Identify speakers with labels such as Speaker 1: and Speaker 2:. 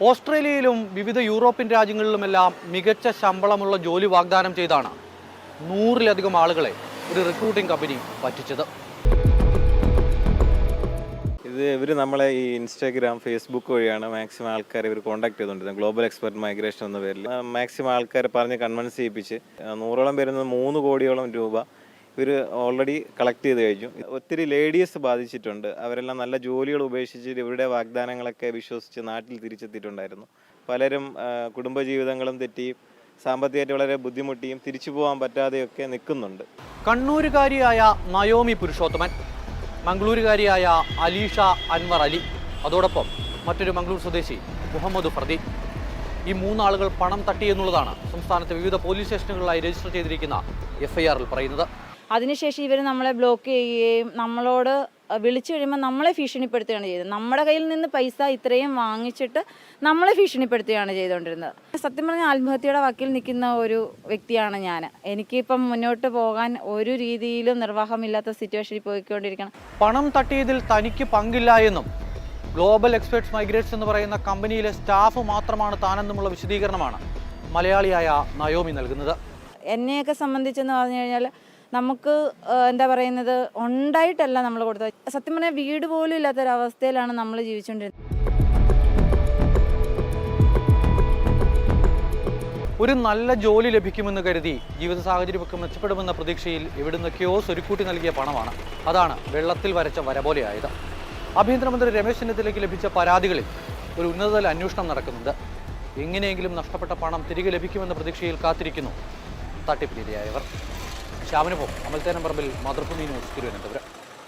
Speaker 1: ഓസ്ട്രേലിയയിലും വിവിധ യൂറോപ്യൻ രാജ്യങ്ങളിലുമെല്ലാം മികച്ച ശമ്പളമുള്ള ജോലി വാഗ്ദാനം ചെയ്താണ് 100-ലധികം ആളുകളെ ഒരു റിക്രൂട്ടിംഗ് കമ്പനി പറ്റിച്ചത്.
Speaker 2: ഇവർ നമ്മളെ ഈ ഇൻസ്റ്റാഗ്രാം, ഫേസ്ബുക്ക് വഴിയാണ് മാക്സിമം ആൾക്കാരെ ഇവർ കോൺടാക്ട് ചെയ്തുകൊണ്ടിരുന്നത്. ഗ്ലോബൽ എക്സ്പെർട്ട് മൈഗ്രേഷൻ എന്ന പേരിൽ മാക്സിമം ആൾക്കാരെ പറഞ്ഞ് കൺവിൻസ് ചെയ്യിപ്പിച്ച് 100ഓളം വരുന്നത് 3 കോടിയോളം രൂപ ഇവർ ഓൾറെഡി കളക്ട് ചെയ്ത് കഴിഞ്ഞു. ഒത്തിരി ലേഡീസ് ബാധിച്ചിട്ടുണ്ട്. അവരെല്ലാം നല്ല ജോലികൾ ഉപേക്ഷിച്ചിട്ട് ഇവരുടെ വാഗ്ദാനങ്ങളൊക്കെ വിശ്വസിച്ച് നാട്ടിൽ തിരിച്ചെത്തിയിട്ടുണ്ടായിരുന്നു. പലരും കുടുംബജീവിതങ്ങളും തെറ്റി സാമ്പത്തികമായിട്ട് വളരെ ബുദ്ധിമുട്ടിയും തിരിച്ചു പോകാൻ പറ്റാതെയൊക്കെ നിൽക്കുന്നുണ്ട്.
Speaker 1: കണ്ണൂരുകാരിയായ നയോമി പുരുഷോത്തമൻ, മംഗളൂരുകാരിയായ അലീഷ അൻവർ അലി, അതോടൊപ്പം മറ്റൊരു മംഗളൂർ സ്വദേശി മുഹമ്മദ് ഫർദി. ഈ 3 ആളുകൾ പണം തട്ടിയെന്നുള്ളതാണ് സംസ്ഥാനത്തെ വിവിധ പോലീസ് സ്റ്റേഷനുകളിലായി രജിസ്റ്റർ ചെയ്തിരിക്കുന്ന FIR-ൽ പറയുന്നത്.
Speaker 3: അതിനുശേഷം ഇവർ നമ്മളെ ബ്ലോക്ക് ചെയ്യുകയും നമ്മളോട് വിളിച്ചു കഴിയുമ്പോൾ നമ്മളെ ഭീഷണിപ്പെടുത്തുകയാണ് ചെയ്തത്. നമ്മുടെ കയ്യിൽ നിന്ന് പൈസ ഇത്രയും വാങ്ങിച്ചിട്ട് നമ്മളെ ഭീഷണിപ്പെടുത്തുകയാണ് ചെയ്തുകൊണ്ടിരുന്നത്. സത്യം പറഞ്ഞാൽ ആത്മഹത്യയുടെ വക്കിൽ നിൽക്കുന്ന ഒരു വ്യക്തിയാണ് ഞാൻ. എനിക്കിപ്പം മുന്നോട്ട് പോകാൻ ഒരു രീതിയിലും നിർവാഹമില്ലാത്ത സിറ്റുവേഷനിൽ പോയിക്കൊണ്ടിരിക്കണം.
Speaker 1: പണം തട്ടിയതിൽ തനിക്ക് പങ്കില്ല എന്നും ഗ്ലോബൽ എക്സ്പെർട്സ് മൈഗ്രേറ്റ്സ് എന്ന് പറയുന്ന കമ്പനിയിലെ സ്റ്റാഫ് മാത്രമാണ് താനെന്നുമുള്ള വിശദീകരണമാണ് മലയാളിയായ നയോമി നൽകുന്നത്.
Speaker 3: എന്നെയൊക്കെ സംബന്ധിച്ചെന്ന് പറഞ്ഞു കഴിഞ്ഞാൽ നമുക്ക് എന്താ പറയുന്നത്, ഉണ്ടായിട്ടല്ല നമ്മൾ കൊടുത്തത്. സത്യം പറഞ്ഞാൽ വീട് പോലും ഇല്ലാത്തൊരവസ്ഥയിലാണ് നമ്മൾ ജീവിച്ചുകൊണ്ടിരുന്നത്.
Speaker 1: ഒരു നല്ല ജോലി ലഭിക്കുമെന്ന് കരുതി ജീവിത സാഹചര്യമൊക്കെ മെച്ചപ്പെടുമെന്ന പ്രതീക്ഷയിൽ എവിടുന്നൊക്കെയോ സ്വരുക്കൂട്ടി നൽകിയ പണമാണ്. അതാണ് വെള്ളത്തിൽ വരച്ച വര പോലെയായത്. ആഭ്യന്തരമന്ത്രി രമേശ് ചെന്നിത്തലയ്ക്ക് ലഭിച്ച പരാതികളിൽ ഒരു ഉന്നതതല അന്വേഷണം നടക്കുന്നുണ്ട്. എങ്ങനെയെങ്കിലും നഷ്ടപ്പെട്ട പണം തിരികെ ലഭിക്കുമെന്ന പ്രതീക്ഷയിൽ കാത്തിരിക്കുന്നു തട്ടിപ്പിനിരയായവർ. ശ്യാമിനൊപ്പം അമൽത്തേനം പറമ്പിൽ, മാതൃഭൂമി ന്യൂസ്, തിരുവനന്തപുരം.